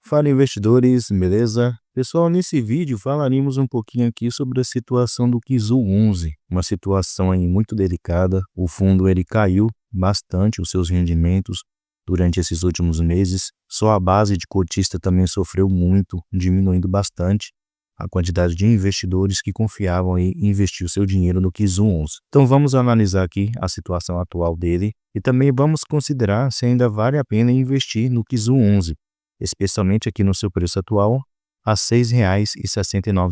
Fala investidores, beleza? Pessoal, nesse vídeo falaremos um pouquinho aqui sobre a situação do Kizu11, uma situação aí muito delicada. O fundo ele caiu bastante os seus rendimentos durante esses últimos meses. Só a base de cotista também sofreu muito, diminuindo bastante a quantidade de investidores que confiavam em investir o seu dinheiro no Kizu11. Então vamos analisar aqui a situação atual dele e também vamos considerar se ainda vale a pena investir no Kizu11. Especialmente aqui no seu preço atual, a R$ 6,69.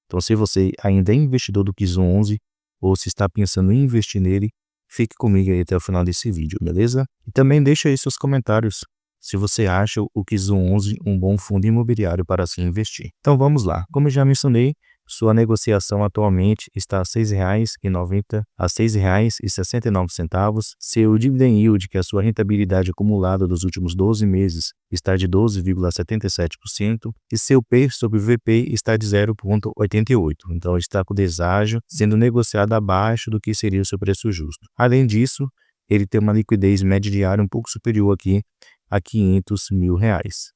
Então, se você ainda é investidor do Kizu11 ou se está pensando em investir nele, fique comigo aí até o final desse vídeo, beleza? E também deixa aí seus comentários se você acha o Kizu11 um bom fundo imobiliário para se investir. Então, vamos lá. Como eu já mencionei, sua negociação atualmente está a R$ 6,69. Seu dividend yield, que é a sua rentabilidade acumulada dos últimos 12 meses, está de 12,77% e seu P sobre VP está de 0,88. Então está com deságio, sendo negociado abaixo do que seria o seu preço justo. Além disso, ele tem uma liquidez média diária um pouco superior aqui a R$500 mil.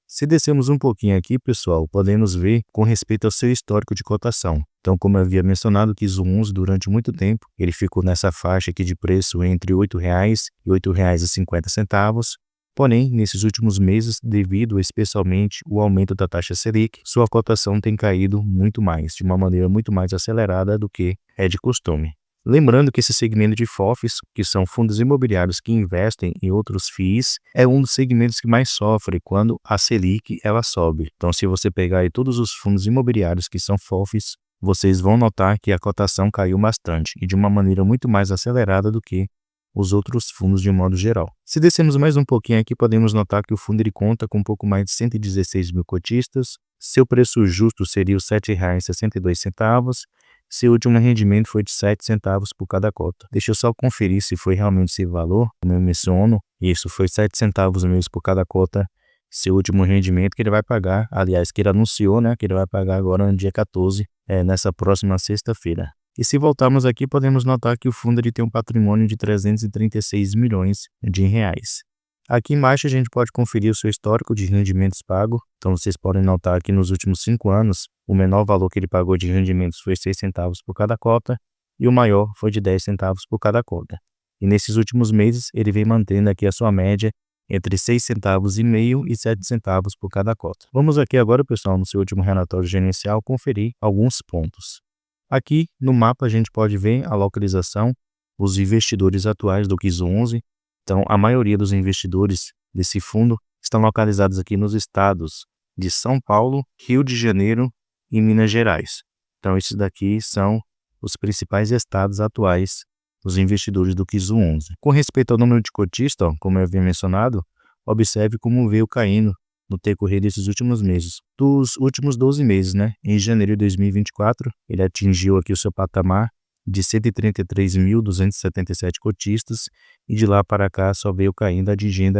Se descermos um pouquinho aqui, pessoal, podemos ver com respeito ao seu histórico de cotação. Então, como eu havia mencionado, que Kizu11 durante muito tempo, ele ficou nessa faixa aqui de preço entre R$ 8,00 e R$ 8,50. Porém, nesses últimos meses, devido especialmente ao aumento da taxa Selic, sua cotação tem caído muito mais, de uma maneira muito mais acelerada do que é de costume. Lembrando que esse segmento de FOFs, que são fundos imobiliários que investem em outros FIIs, é um dos segmentos que mais sofre quando a Selic ela sobe. Então, se você pegar aí todos os fundos imobiliários que são FOFs, vocês vão notar que a cotação caiu bastante e de uma maneira muito mais acelerada do que os outros fundos de modo geral. Se descermos mais um pouquinho aqui, podemos notar que o fundo ele conta com um pouco mais de 116 mil cotistas. Seu preço justo seria os R$ 7,62. Seu último rendimento foi de 7 centavos por cada cota. Deixa eu só conferir se foi realmente esse valor, como eu menciono. Isso foi 7 centavos mesmo por cada cota. Seu último rendimento que ele vai pagar, aliás, que ele anunciou, né, que ele vai pagar agora no dia 14, nessa próxima sexta-feira. E se voltarmos aqui, podemos notar que o fundo ele tem um patrimônio de 336 milhões de reais. Aqui embaixo a gente pode conferir o seu histórico de rendimentos pago. Então vocês podem notar que nos últimos 5 anos, o menor valor que ele pagou de rendimentos foi 6 centavos por cada cota e o maior foi de 10 centavos por cada cota. E nesses últimos meses, ele vem mantendo aqui a sua média entre 6 centavos e meio e 7 centavos por cada cota. Vamos aqui agora, pessoal, no seu último relatório gerencial, conferir alguns pontos. Aqui no mapa a gente pode ver a localização, os investidores atuais do Kizu11. Então, a maioria dos investidores desse fundo estão localizados aqui nos estados de São Paulo, Rio de Janeiro e Minas Gerais. Então, esses daqui são os principais estados atuais dos investidores do Kizu11. Com respeito ao número de cotistas, como eu havia mencionado, observe como veio caindo no decorrer desses últimos meses. Dos últimos 12 meses, né? Em janeiro de 2024, ele atingiu aqui o seu patamar de 133.277 cotistas e de lá para cá só veio caindo, atingindo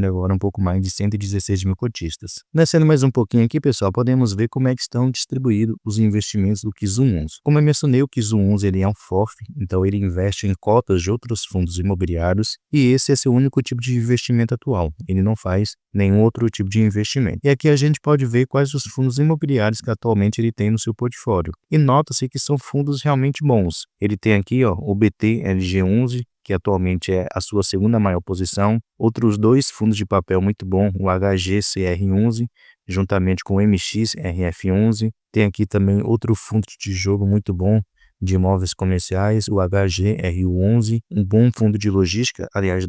agora um pouco mais de 116 mil cotistas. Descendo mais um pouquinho aqui, pessoal, podemos ver como é que estão distribuídos os investimentos do Kizu11. Como eu mencionei, o Kizu11 ele é um FOF, então ele investe em cotas de outros fundos imobiliários e esse é seu único tipo de investimento atual. Ele não faz nenhum outro tipo de investimento. E aqui a gente pode ver quais os fundos imobiliários que atualmente ele tem no seu portfólio. E nota-se que são fundos realmente bons. Ele tem aqui o BTLG11, que atualmente é a sua segunda maior posição. Outros dois fundos de papel muito bom, o HGCR11, juntamente com o MXRF11. Tem aqui também outro fundo de tijolo muito bom, de imóveis comerciais, o HGRU11, um bom fundo de logística, aliás,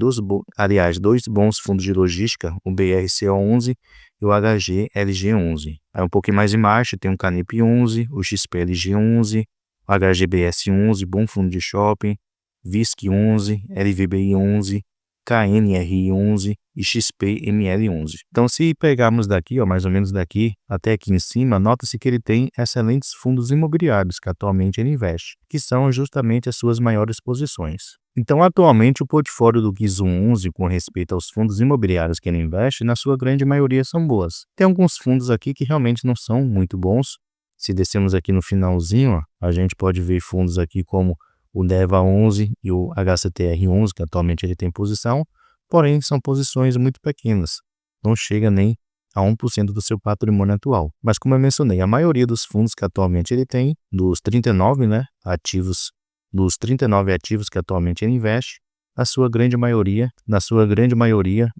dois bons fundos de logística, o BRCO11 e o HGLG11. Aí um pouquinho mais embaixo tem o Canip11, o XPLG11, o HGBS11, bom fundo de shopping, VISC11, LVBI11, KNRI11 e XPML11. Então, se pegarmos daqui, mais ou menos daqui até aqui em cima, nota-se que ele tem excelentes fundos imobiliários que atualmente ele investe, que são justamente as suas maiores posições. Então, atualmente, o portfólio do Kizu11 com respeito aos fundos imobiliários que ele investe, na sua grande maioria são boas. Tem alguns fundos aqui que realmente não são muito bons. Se descermos aqui no finalzinho, a gente pode ver fundos aqui como o DEVA11 e o HCTR11, que atualmente ele tem posição, porém são posições muito pequenas. não chega nem a 1% do seu patrimônio atual. Mas como eu mencionei, a maioria dos fundos que atualmente ele tem, dos 39, né, ativos, dos 39 ativos que atualmente ele investe, na sua grande maioria,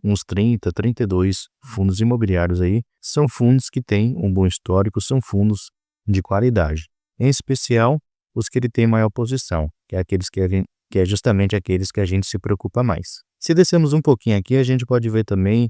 uns 30, 32 fundos imobiliários aí, são fundos que têm um bom histórico, são fundos de qualidade. Em especial, os que ele tem maior posição, que é justamente aqueles que a gente se preocupa mais. Se descermos um pouquinho aqui, a gente pode ver também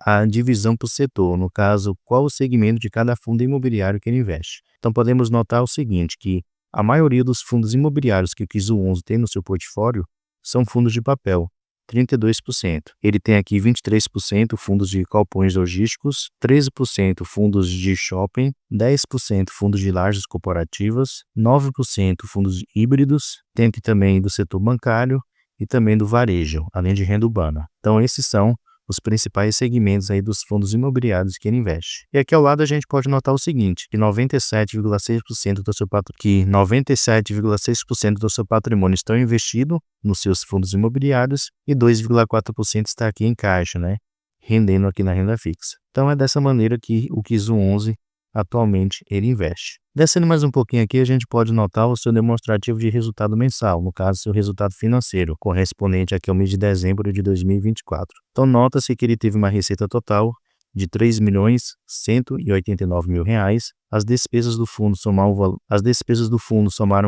a divisão por setor, no caso, qual o segmento de cada fundo imobiliário que ele investe. Então, podemos notar o seguinte, que a maioria dos fundos imobiliários que o Kizu 11 tem no seu portfólio são fundos de papel, 32%. Ele tem aqui 23% fundos de galpões logísticos, 13% fundos de shopping, 10% fundos de lajes corporativas, 9% fundos híbridos, tem também do setor bancário e também do varejo, além de renda urbana. Então, esses são os principais segmentos aí dos fundos imobiliários que ele investe. E aqui ao lado a gente pode notar o seguinte, que 97,6% do seu patrimônio estão investido nos seus fundos imobiliários e 2,4% está aqui em caixa, né, rendendo aqui na renda fixa. Então é dessa maneira que o Kizu 11 atualmente ele investe. Descendo mais um pouquinho aqui, a gente pode notar o seu demonstrativo de resultado mensal, no caso, seu resultado financeiro, correspondente aqui ao mês de dezembro de 2024. Então, nota-se que ele teve uma receita total de R$ 3.189.000. As despesas do fundo somaram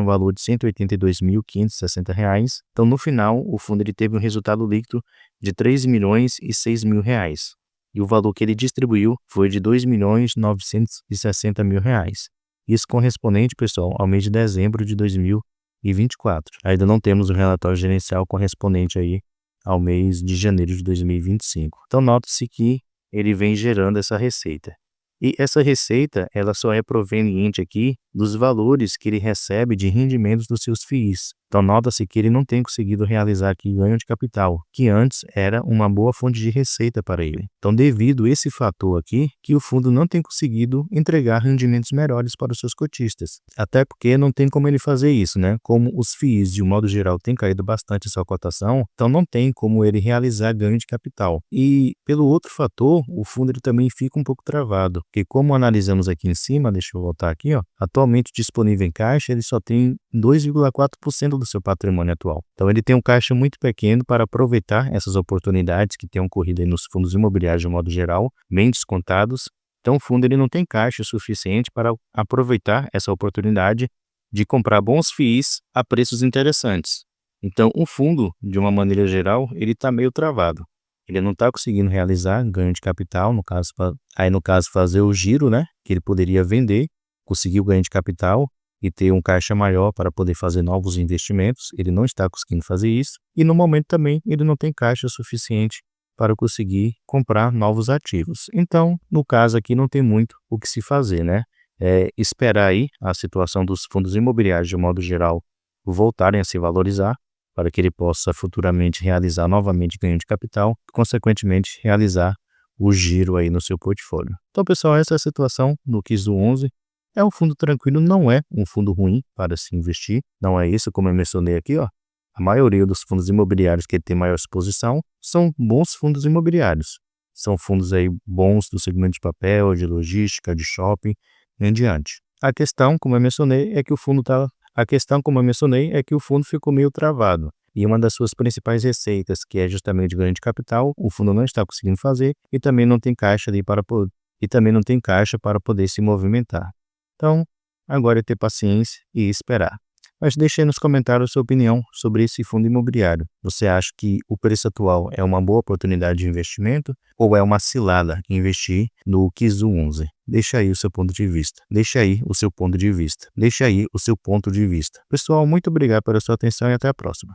um valor de R$ 182.560. Então, no final, o fundo ele teve um resultado líquido de R$ 3.006.000. E o valor que ele distribuiu foi de R$ 2.960.000. Isso correspondente, pessoal, ao mês de dezembro de 2024. Ainda não temos o relatório gerencial correspondente aí ao mês de janeiro de 2025. Então, note-se que ele vem gerando essa receita. E essa receita, ela só é proveniente aqui dos valores que ele recebe de rendimentos dos seus FIIs. Então, nota-se que ele não tem conseguido realizar aqui ganho de capital, que antes era uma boa fonte de receita para ele. Então, devido a esse fator aqui, que o fundo não tem conseguido entregar rendimentos melhores para os seus cotistas. Até porque não tem como ele fazer isso, né? Como os FIIs, de um modo geral, têm caído bastante sua cotação, então não tem como ele realizar ganho de capital. E, pelo outro fator, o fundo ele também fica um pouco travado, porque como analisamos aqui em cima, deixa eu voltar aqui, ó, atualmente disponível em caixa, ele só tem 2,4% do seu patrimônio atual. Então ele tem um caixa muito pequeno para aproveitar essas oportunidades que têm ocorrido aí nos fundos imobiliários de modo geral, bem descontados. Então o fundo ele não tem caixa suficiente para aproveitar essa oportunidade de comprar bons FIIs a preços interessantes. Então o fundo, de uma maneira geral, ele está meio travado. Ele não está conseguindo realizar ganho de capital, no caso fazer o giro, né, que ele poderia vender, conseguir o ganho de capital e ter um caixa maior para poder fazer novos investimentos. Ele não está conseguindo fazer isso e no momento também ele não tem caixa suficiente para conseguir comprar novos ativos. Então, no caso aqui não tem muito o que se fazer, né? É esperar aí a situação dos fundos imobiliários de modo geral voltarem a se valorizar para que ele possa futuramente realizar novamente ganho de capital e, consequentemente, realizar o giro aí no seu portfólio. Então, pessoal, essa é a situação do Kizu 11. É um fundo tranquilo, não é um fundo ruim para se investir, não é isso, como eu mencionei aqui, ó. A maioria dos fundos imobiliários que tem maior exposição são bons fundos imobiliários. São fundos aí bons do segmento de papel, de logística, de shopping e em diante. A questão, como eu mencionei, é que o fundo ficou meio travado. E uma das suas principais receitas, que é justamente ganho de capital, o fundo não está conseguindo fazer e também não tem caixa para poder se movimentar. Então, agora é ter paciência e esperar. Mas deixe aí nos comentários a sua opinião sobre esse fundo imobiliário. Você acha que o preço atual é uma boa oportunidade de investimento ou é uma cilada investir no Kizu 11? Deixa aí o seu ponto de vista. Pessoal, muito obrigado pela sua atenção e até a próxima.